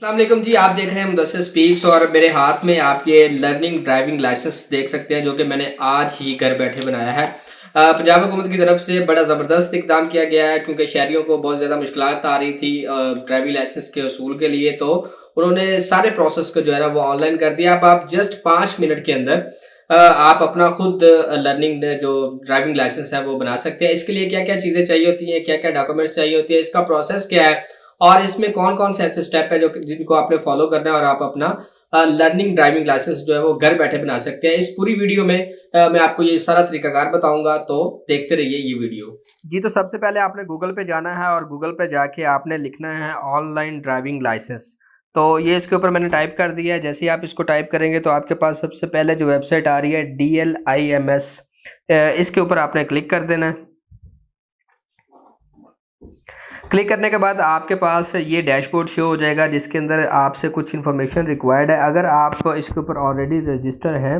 अस्सलाम वालेकुम जी, आप देख रहे हैं मुदस्सिर स्पीक्स और मेरे हाथ में आप ये लर्निंग ड्राइविंग लाइसेंस देख सकते हैं जो कि मैंने आज ही घर बैठे बनाया है। पंजाब हुकूमत की तरफ से बड़ा ज़बरदस्त इक़दाम किया गया है क्योंकि शहरियों को बहुत ज़्यादा मुश्किलात आ रही थी ड्राइविंग लाइसेंस के उसूल के लिए, तो उन्होंने सारे प्रोसेस को जो है ना वो ऑनलाइन कर दिया। अब आप जस्ट 5 मिनट के अंदर आप अपना खुद लर्निंग जो ड्राइविंग लाइसेंस है वो बना सकते हैं। इसके लिए क्या-क्या चीज़ें चाहिए होती हैं, क्या-क्या डॉक्यूमेंट्स चाहिए होती है, इसका प्रोसेस क्या है और इसमें कौन-कौन से ऐसे स्टेप है जो कि जिनको आपने फॉलो करना है और आप अपना लर्निंग ड्राइविंग लाइसेंस जो है वो घर बैठे बना सकते हैं। इस पूरी वीडियो में मैं आपको ये सारा तरीकाकार बताऊँगा, तो देखते रहिए ये वीडियो। जी, तो सबसे पहले आपने गूगल पे जाना है और गूगल पे जाके आपने लिखना है ऑनलाइन ड्राइविंग लाइसेंस। तो ये इसके ऊपर मैंने टाइप कर दिया है। जैसे ही आप इसको टाइप करेंगे तो आपके पास सबसे पहले जो वेबसाइट आ रही है DLIMS, इसके ऊपर आपने क्लिक कर देना है। क्लिक करने के बाद आपके पास ये डैशबोर्ड शो हो जाएगा जिसके अंदर आपसे कुछ इन्फॉर्मेशन रिक्वायर्ड है। अगर आप इसके ऊपर ऑलरेडी रजिस्टर हैं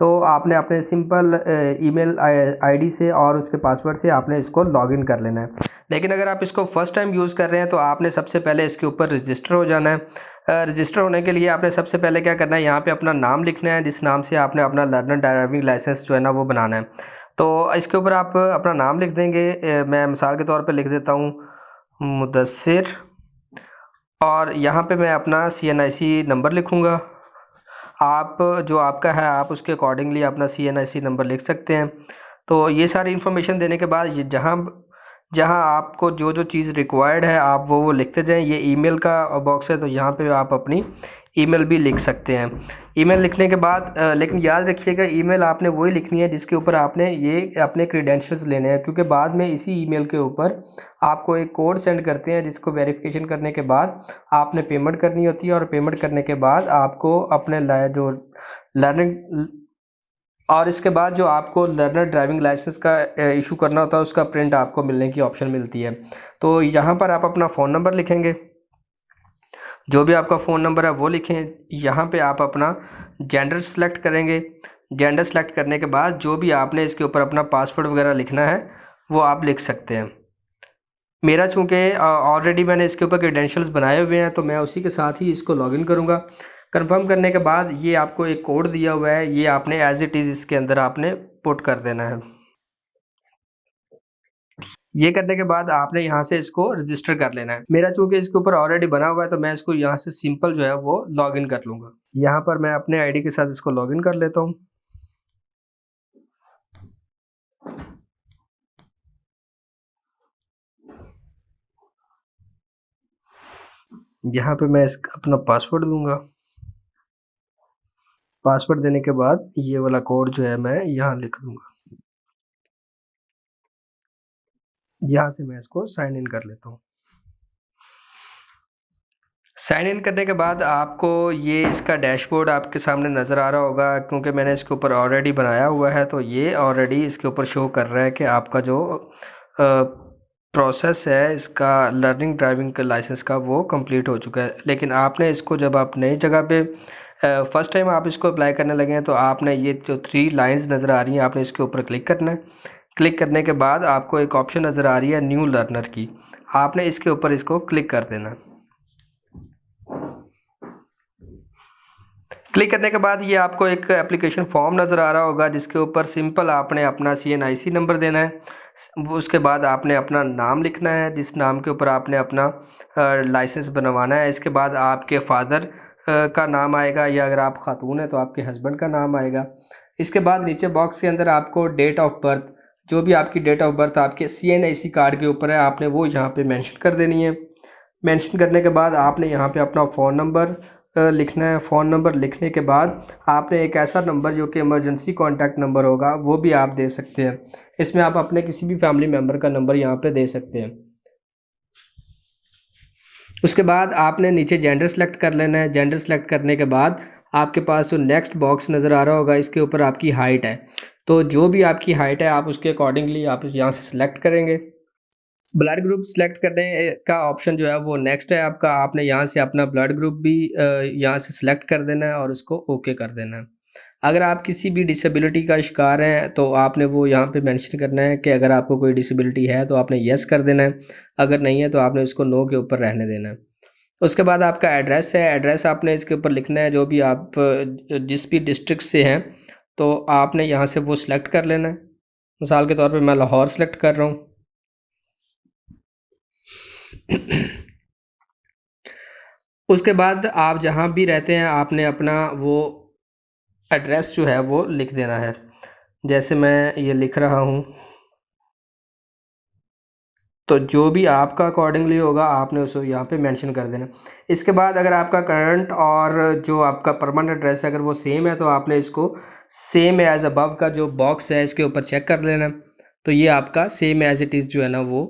तो आपने अपने सिंपल ईमेल आईडी से और उसके पासवर्ड से आपने इसको लॉगिन कर लेना है। लेकिन अगर आप इसको फर्स्ट टाइम यूज़ कर रहे हैं तो आपने सबसे पहले इसके ऊपर रजिस्टर हो जाना है। रजिस्टर होने के लिए आपने सबसे पहले क्या करना है, यहाँ पे अपना नाम लिखना है जिस नाम से आपने अपना लर्नर ड्राइविंग लाइसेंस जो है ना वो बनाना है। तो इसके ऊपर आप अपना नाम लिख देंगे। मैं मिसाल के तौर पर लिख देता हूँ मुदस्सिर, और यहाँ पे मैं अपना CNIC नंबर लिखूँगा। आप जो आपका है आप उसके अकॉर्डिंगली अपना CNIC नंबर लिख सकते हैं। तो ये सारी इन्फॉर्मेशन देने के बाद ये जहाँ जहाँ आपको जो चीज़ रिक्वायर्ड है आप वो लिखते जाएँ। ये ईमेल का बॉक्स है तो यहाँ पे आप अपनी ईमेल भी लिख सकते हैं। ईमेल लिखने के बाद लेकिन याद रखिएगा ईमेल आपने वही लिखनी है जिसके ऊपर आपने ये अपने क्रेडेंशियल्स लेने हैं, क्योंकि बाद में इसी ईमेल के ऊपर आपको एक कोड सेंड करते हैं जिसको वेरिफिकेशन करने के बाद आपने पेमेंट करनी होती है, और पेमेंट करने के बाद आपको अपने जो लर्निंग और इसके बाद जो आपको लर्नर ड्राइविंग लाइसेंस का इशू करना होता है उसका प्रिंट आपको मिलने की ऑप्शन मिलती है। तो यहाँ पर आप अपना फ़ोन नंबर लिखेंगे, जो भी आपका फ़ोन नंबर है वो लिखें। यहाँ पे आप अपना जेंडर सेलेक्ट करेंगे। जेंडर सेलेक्ट करने के बाद जो भी आपने इसके ऊपर अपना पासवर्ड वगैरह लिखना है वो आप लिख सकते हैं। मेरा चूँकि ऑलरेडी मैंने इसके ऊपर क्रेडेंशियल्स बनाए हुए हैं तो मैं उसी के साथ ही इसको लॉगिन करूँगा। कंफर्म करने के बाद ये आपको एक कोड दिया हुआ है, ये आपने एज़ इट इज़ इसके अंदर आपने पुट कर देना है। ये करने के बाद आपने यहाँ से इसको रजिस्टर कर लेना है। मेरा चूँकि इसके ऊपर ऑलरेडी बना हुआ है तो मैं इसको यहाँ से सिंपल जो है वो लॉगिन कर लूँगा। यहाँ पर मैं अपने आईडी के साथ इसको लॉगिन कर लेता हूँ। यहाँ पे मैं अपना पासवर्ड दूँगा। पासवर्ड देने के बाद ये वाला कोड जो है मैं यहाँ लिख दूँगा। यहाँ से मैं इसको साइन इन कर लेता हूँ। साइन इन करने के बाद आपको ये इसका डैशबोर्ड आपके सामने नज़र आ रहा होगा, क्योंकि मैंने इसके ऊपर ऑलरेडी बनाया हुआ है तो ये ऑलरेडी इसके ऊपर शो कर रहा है कि आपका जो प्रोसेस है इसका लर्निंग ड्राइविंग का लाइसेंस का वो कंप्लीट हो चुका है। लेकिन आपने इसको जब आप नई जगह पे फर्स्ट टाइम आप इसको अप्लाई करने लगे हैं तो आपने ये जो 3 लाइंस नज़र आ रही हैं आपने इसके ऊपर क्लिक करना है। क्लिक करने के बाद आपको एक ऑप्शन नज़र आ रही है न्यू लर्नर की, आपने इसके ऊपर इसको क्लिक कर देना है। क्लिक करने के बाद ये आपको एक एप्लीकेशन फॉर्म नज़र आ रहा होगा जिसके ऊपर सिंपल आपने अपना CNIC नंबर देना है। वो उसके बाद आपने अपना नाम लिखना है जिस नाम के ऊपर आपने अपना लाइसेंस बनवाना है। इसके बाद आपके फादर का नाम आएगा, या अगर आप खातून हैं तो आपके हस्बैंड का नाम आएगा। इसके बाद नीचे बॉक्स के अंदर आपको डेट ऑफ बर्थ, जो भी आपकी डेट ऑफ बर्थ आपके CNIC कार्ड के ऊपर है आपने वो यहाँ पे मेंशन कर देनी है। मेंशन करने के बाद आपने यहाँ पे अपना फ़ोन नंबर लिखना है। फ़ोन नंबर लिखने के बाद आपने एक ऐसा नंबर जो कि इमरजेंसी कॉन्टैक्ट नंबर होगा वो भी आप दे सकते हैं। इसमें आप अपने किसी भी फैमिली मेम्बर का नंबर यहाँ पे दे सकते हैं। उसके बाद आपने नीचे जेंडर सेलेक्ट कर लेना है। जेंडर सेलेक्ट करने के बाद आपके पास जो नेक्स्ट बॉक्स नज़र आ रहा होगा इसके ऊपर आपकी हाइट है, तो जो भी आपकी हाइट है आप उसके अकॉर्डिंगली आप यहाँ से सिलेक्ट करेंगे। ब्लड ग्रुप सेलेक्ट करने का ऑप्शन जो है वो नेक्स्ट है आपका। आपने यहाँ से अपना ब्लड ग्रुप भी यहाँ से सिलेक्ट कर देना है और उसको ओके कर देना है। अगर आप किसी भी डिसेबिलिटी का शिकार हैं तो आपने वो यहाँ पे मेंशन करना है कि अगर आपको कोई डिसेबिलिटी है तो आपने येस कर देना है, अगर नहीं है तो आपने उसको नो के ऊपर रहने देना है। उसके बाद आपका एड्रेस है, एड्रेस आपने इसके ऊपर लिखना है जो भी आप जिस भी डिस्ट्रिक्ट से हैं, तो आपने यहाँ से वो सिलेक्ट कर लेना है। मिसाल के तौर पे मैं लाहौर सेलेक्ट कर रहा हूँ। उसके बाद आप जहाँ भी रहते हैं आपने अपना वो एड्रेस जो है वो लिख देना है। जैसे मैं ये लिख रहा हूँ, तो जो भी आपका अकॉर्डिंगली होगा आपने उसको यहाँ पे मेंशन कर देना। इसके बाद अगर आपका करंट और जो आपका परमानेंट एड्रेस है अगर वो सेम है तो आपने इसको सेम एज़ अबव का जो बॉक्स है इसके ऊपर चेक कर लेना। तो ये आपका सेम एज़ इट इज़ जो है ना वो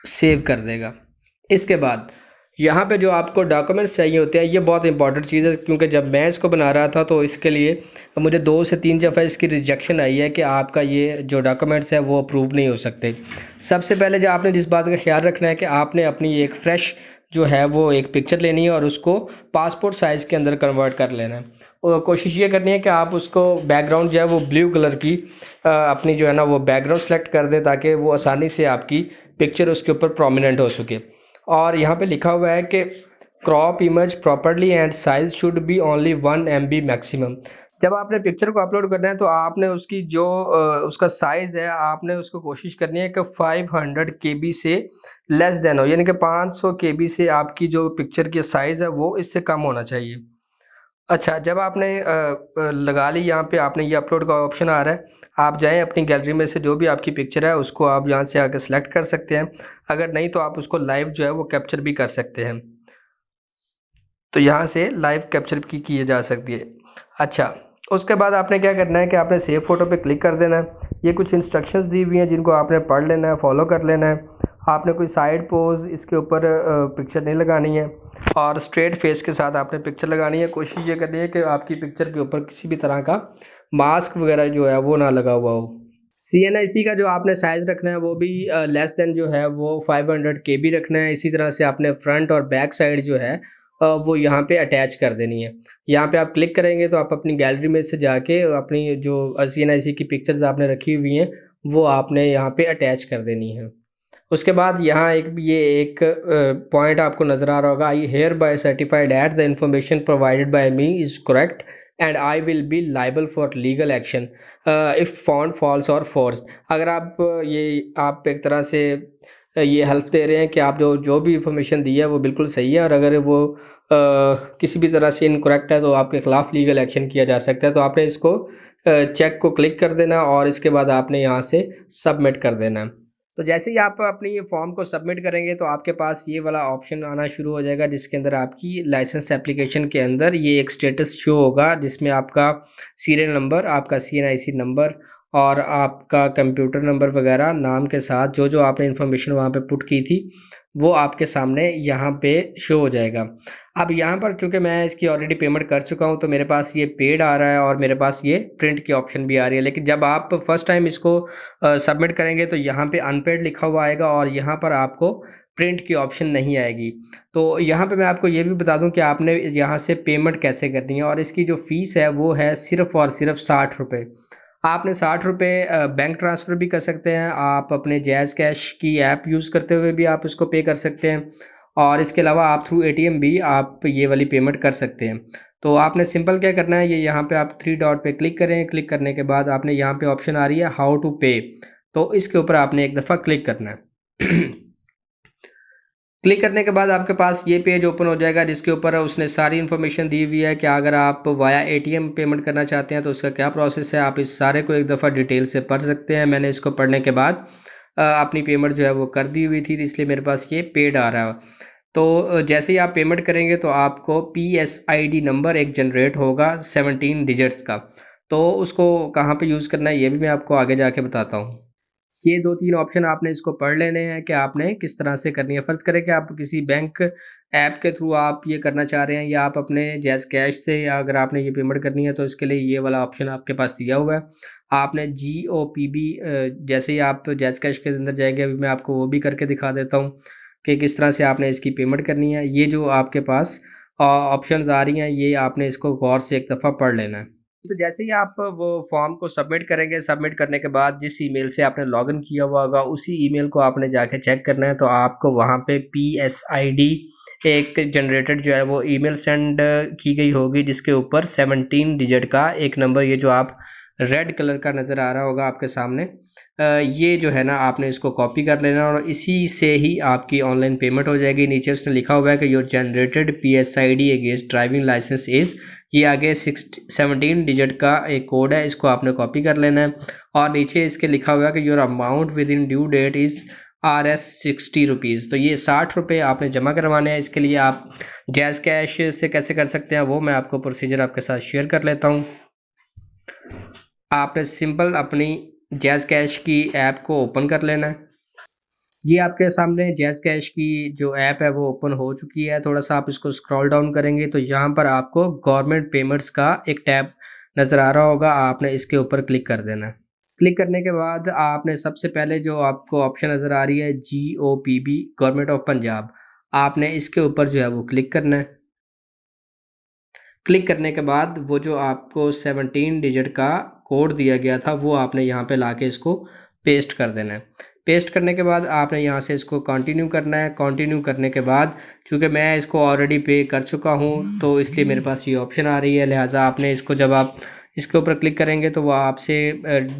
सेव कर देगा। इसके बाद यहाँ पे जो आपको डॉक्यूमेंट्स चाहिए होते हैं, ये बहुत इंपॉर्टेंट चीज़ है क्योंकि जब मैं इसको बना रहा था तो इसके लिए मुझे 2 से 3 दफ़ा इसकी रिजेक्शन आई है कि आपका ये जो डॉक्यूमेंट्स है वो अप्रूव नहीं हो सकते। सबसे पहले जो आपने जिस बात का ख्याल रखना है कि आपने अपनी एक फ़्रेश जो है वो एक पिक्चर लेनी है और उसको पासपोर्ट साइज़ के अंदर कन्वर्ट कर लेना है। और कोशिश ये करनी है कि आप उसको बैकग्राउंड जो है वो ब्लू कलर की अपनी जो है ना वो बैकग्राउंड सेलेक्ट कर दें ताकि वो आसानी से आपकी पिक्चर उसके ऊपर प्रोमिनेंट हो सके। और यहाँ पे लिखा हुआ है कि crop image properly and size should be only 1 MB maximum. जब आपने पिक्चर को अपलोड करना है तो आपने उसकी जो उसका साइज़ है आपने उसको कोशिश करनी है कि 500 KB से लेस देन हो, यानी कि 500 KB से आपकी जो पिक्चर की साइज़ है वो इससे कम होना चाहिए। अच्छा, जब आपने लगा ली यहाँ पे आपने ये अपलोड का ऑप्शन आ रहा है, आप जाएँ अपनी गैलरी में से जो भी आपकी पिक्चर है उसको आप यहाँ से आके सेलेक्ट कर सकते हैं। अगर नहीं तो आप उसको लाइव जो है वो कैप्चर भी कर सकते हैं। तो यहाँ से लाइव कैप्चर की जा सकती है। अच्छा, उसके बाद आपने क्या करना है कि आपने सेव फ़ोटो पे क्लिक कर देना है। ये कुछ इंस्ट्रक्शंस दी हुई हैं जिनको आपने पढ़ लेना है, फॉलो कर लेना है। आपने कोई साइड पोज़ इसके ऊपर पिक्चर नहीं लगानी है और स्ट्रेट फेस के साथ आपने पिक्चर लगानी है। कोशिश ये करनी है कि आपकी पिक्चर के ऊपर किसी भी तरह का मास्क वगैरह जो है वो ना लगा हुआ हो। CNIC का जो आपने साइज़ रखना है वो भी लेस देन जो है वो 500 KB रखना है। इसी तरह से आपने फ्रंट और बैक साइड जो है वो यहाँ पे अटैच कर देनी है। यहाँ पे आप क्लिक करेंगे तो आप अपनी गैलरी में से जाके अपनी जो CNIC की पिक्चर्स आपने रखी हुई हैं वो आपने यहाँ पे अटैच कर देनी है। उसके बाद यहाँ एक पॉइंट आपको नज़र आ रहा होगा, I hereby certified that the information provided by me is correct and I will be liable for legal action if found false or forged. अगर आप एक तरह से ये हेल्प दे रहे हैं कि आप जो भी इंफॉर्मेशन दी है वो बिल्कुल सही है और अगर वो किसी भी तरह से इनकरेक्ट है तो आपके ख़िलाफ़ लीगल एक्शन किया जा सकता है। तो आपने इसको चेक को क्लिक कर देना और इसके बाद आपने यहाँ से सबमिट कर देना है। तो जैसे ही आप अपनी ये फॉर्म को सबमिट करेंगे तो आपके पास ये वाला ऑप्शन आना शुरू हो जाएगा जिसके अंदर आपकी लाइसेंस एप्लीकेशन के अंदर ये एक स्टेटस शो होगा जिसमें आपका सीरियल नंबर, आपका CNIC नंबर और आपका कंप्यूटर नंबर वगैरह नाम के साथ जो आपने इन्फॉर्मेशन वहाँ पे पुट की थी वो आपके सामने यहाँ पे शो हो जाएगा। अब यहाँ पर चूँकि मैं इसकी ऑलरेडी पेमेंट कर चुका हूँ तो मेरे पास ये पेड आ रहा है और मेरे पास ये प्रिंट की ऑप्शन भी आ रही है। लेकिन जब आप फर्स्ट टाइम इसको सबमिट करेंगे तो यहाँ पे अनपेड लिखा हुआ आएगा और यहाँ पर आपको प्रिंट की ऑप्शन नहीं आएगी। तो यहाँ पे मैं आपको ये भी बता दूँ कि आपने यहाँ से पेमेंट कैसे करनी है और इसकी जो फ़ीस है वो है सिर्फ़ और सिर्फ 60 रुपये। आपने 60 रुपये बैंक ट्रांसफ़र भी कर सकते हैं, आप अपने जैज़ कैश की ऐप यूज़ करते हुए भी आप इसको पे कर सकते हैं और इसके अलावा आप थ्रू ATM भी आप ये वाली पेमेंट कर सकते हैं। तो आपने सिंपल क्या करना है, ये यहाँ पे आप 3 डॉट पे क्लिक करें, क्लिक करने के बाद आपने यहाँ पे ऑप्शन आ रही है हाउ टू पे, तो इसके ऊपर आपने एक दफ़ा क्लिक करना है। क्लिक करने के बाद आपके पास ये पेज ओपन हो जाएगा जिसके ऊपर उसने सारी इन्फॉर्मेशन दी हुई है कि अगर आप वाया ATM पेमेंट करना चाहते हैं तो उसका क्या प्रोसेस है। आप इस सारे को एक दफ़ा डिटेल से पढ़ सकते हैं। मैंने इसको पढ़ने के बाद अपनी पेमेंट जो है वो कर दी हुई थी इसलिए मेरे पास ये पेड आ रहा है। तो जैसे ही आप पेमेंट करेंगे तो आपको PSID नंबर एक जनरेट होगा 17 डिजिट्स का, तो उसको कहाँ पे यूज़ करना है ये भी मैं आपको आगे जाके बताता हूँ। ये 2-3 ऑप्शन आपने इसको पढ़ लेने हैं कि आपने किस तरह से करनी है। फ़र्ज़ करें कि आप किसी बैंक ऐप के थ्रू आप ये करना चाह रहे हैं या आप अपने जैज़ कैश से या अगर आपने ये पेमेंट करनी है तो इसके लिए ये वाला ऑप्शन आपके पास दिया हुआ है। आपने GOPB जैसे ही आप जैज़ कैश के अंदर जाएँगे अभी मैं आपको वो भी करके दिखा देता हूँ कि किस तरह से आपने इसकी पेमेंट करनी है। ये जो आपके पास ऑप्शंस आ रही हैं ये आपने इसको गौर से एक दफ़ा पढ़ लेना है। तो जैसे ही आप वो फॉर्म को सबमिट करेंगे, सबमिट करने के बाद जिस ईमेल से आपने लॉगिन किया हुआ होगा उसी ईमेल को आपने जाके चेक करना है। तो आपको वहाँ पे PSID एक जनरेटेड जो है वो ईमेल सेंड की गई होगी, जिसके ऊपर 17 डिजिट का एक नंबर, ये जो आप रेड कलर का नज़र आ रहा होगा आपके सामने, ये जो है ना आपने इसको कॉपी कर लेना और इसी से ही आपकी ऑनलाइन पेमेंट हो जाएगी। नीचे उसने लिखा हुआ है कि your generated PSID against driving licence is, ये आगे 17 डिजिट का एक कोड है, इसको आपने कॉपी कर लेना है। और नीचे इसके लिखा हुआ है कि your amount with in due that is RS 60 rupees. तो ये 60 रुपये आपने जमा करवाने हैं। इसके लिए आप जैज़ कैश से कैसे कर सकते हैं वो मैं आपको प्रोसीजर आपके साथ शेयर कर लेता हूँ। आपने सिंपल अपनी जैज़ कैश की ऐप को ओपन कर लेना है। ये आपके सामने जैज़ कैश की जो ऐप है वो ओपन हो चुकी है। थोड़ा सा आप इसको स्क्रॉल डाउन करेंगे तो यहाँ पर आपको गवर्नमेंट पेमेंट्स का एक टैब नज़र आ रहा होगा, आपने इसके ऊपर क्लिक कर देना है। क्लिक करने के बाद आपने सबसे पहले जो आपको ऑप्शन नज़र आ रही है GOPB, गवर्नमेंट ऑफ पंजाब, आपने इसके ऊपर जो है वो क्लिक करना है। क्लिक करने के बाद वो जो आपको 17 डिजिट का कोड दिया गया था वो आपने यहाँ पे लाके इसको पेस्ट कर देना है। पेस्ट करने के बाद आपने यहाँ से इसको कंटिन्यू करना है। कंटिन्यू करने के बाद चूँकि मैं इसको ऑलरेडी पे कर चुका हूँ तो इसलिए मेरे पास ये ऑप्शन आ रही है, लिहाजा आपने इसको जब आप इसके ऊपर क्लिक करेंगे तो वो आपसे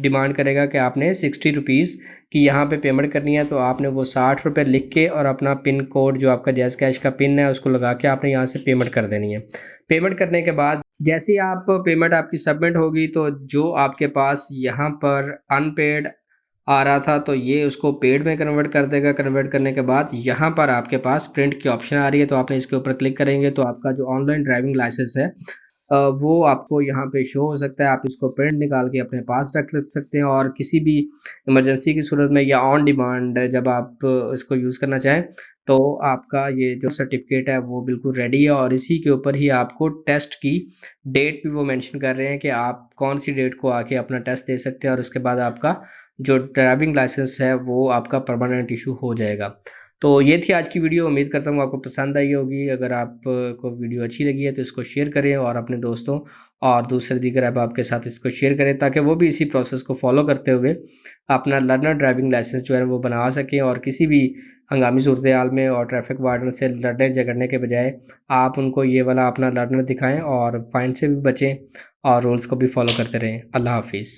डिमांड करेगा कि आपने 60 रुपीज़ की यहाँ पे पेमेंट करनी है। तो आपने वो 60 रुपये लिख के और अपना पिन कोड जो आपका जैज़ कैश का पिन है उसको लगा के आपने यहाँ से पेमेंट कर देनी है। पेमेंट करने के बाद जैसे ही आप पेमेंट आपकी सबमिट होगी तो जो आपके पास यहाँ पर अनपेड आ रहा था तो ये उसको पेड में कन्वर्ट कर देगा। कन्वर्ट करने के बाद यहाँ पर आपके पास प्रिंट की ऑप्शन आ रही है, तो आपने इसके ऊपर क्लिक करेंगे तो आपका जो ऑनलाइन ड्राइविंग लाइसेंस है वो आपको यहाँ पे शो हो सकता है। आप इसको प्रिंट निकाल के अपने पास रख सकते हैं और किसी भी इमरजेंसी की सूरत में या ऑन डिमांड जब आप इसको यूज़ करना चाहें तो आपका ये जो सर्टिफिकेट है वो बिल्कुल रेडी है। और इसी के ऊपर ही आपको टेस्ट की डेट भी वो मेंशन कर रहे हैं कि आप कौन सी डेट को आके अपना टेस्ट दे सकते हैं और उसके बाद आपका जो ड्राइविंग लाइसेंस है वो आपका परमानेंट इशू हो जाएगा। तो ये थी आज की वीडियो, उम्मीद करता हूँ आपको पसंद आई होगी। अगर आप को वीडियो अच्छी लगी है तो इसको शेयर करें और अपने दोस्तों और दूसरे दीगर अहबाब के साथ इसको शेयर करें ताकि वो भी इसी प्रोसेस को फॉलो करते हुए अपना लर्नर ड्राइविंग लाइसेंस जो है वो बना सकें और किसी भी हंगामी सूरत हाल में और ट्रैफिक वार्डन से लड़ने झगड़ने के बजाय आप उनको ये वाला अपना लर्नर दिखाएं और फाइन से भी बचें और रूल्स को भी फॉलो करते रहें। अल्लाह हाफिज़।